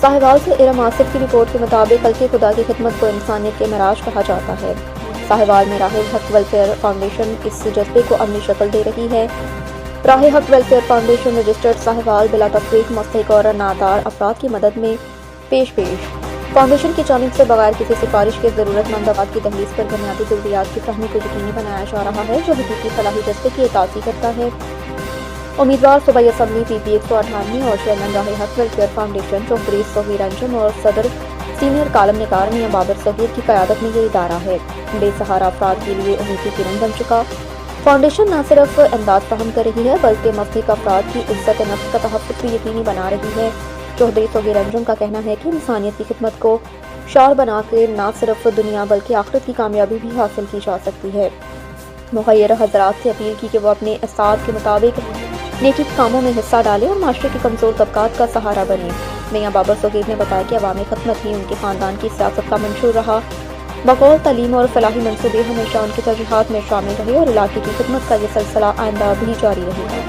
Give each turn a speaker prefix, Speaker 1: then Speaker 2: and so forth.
Speaker 1: साहिवाल से इरम आसिफ की रिपोर्ट के मुताबिक हल्के खुदा की खिदमत को इंसानियत के मराज कहा जाता है। साहिवाल में राह हक वेलफेयर फाउंडेशन इस जज्बे को अमली शक्ल दे रही है। राह हक वेलफेयर फाउंडेशन रजिस्टर्ड साहिवाल बिला तफरीक मुस्तहिक और नादार अफराद की मदद में पेश फाउंडेशन की जानिब से बगैर किसी सिफारिश के ज़रूरतमंद अफराद की दहलीज पर बुनियादी ज़रूरियात की फहमी को यकीनी बनाया जा रहा है, जो हकीकी फलाही जज्बे की अक्कासी करता है। उम्मीदवार सूबाई असम्बली PP 198 और चेयरमैन राह हक वेलफेयर फाउंडेशन चौधरी सोही रंजन और सदर सीनियर कालम निगार मियां बाबर सगीर की क़यादत में ये इदारा है बेसहारा अफराद के लिए उम्मीद की किरण बन चुका। फाउंडेशन न सिर्फ इमदाद फराहम कर रही है बल्कि मुस्तहिक अफराद की इज्जत नफ्स का तहफ़्फ़ुज़ भी यकीनी बना रही है। चौधरी सोही रंजन का कहना है कि इंसानियत की खिदमत को शार बना के न सिर्फ दुनिया बल्कि आखिरत की कामयाबी भी हासिल की जा सकती है। मुखय्यर हज़रात से अपील की कि वो अपने इस्ताद के मुताबिक नेकी के कामों में हिस्सा डालें और माशरे के कमज़ोर तबकात का सहारा बने। मियां बाबर सगीर ने बताया कि अवामी खिदमत ही उनके ख़ानदान की सियासत का मंशूर रहा। बकौल तालीम और फलाही मंसूबे हमेशा उनके तरजीहात में शामिल रहे और इलाके की खिदमत का ये सिलसिला आइंदा भी जारी रहेगा।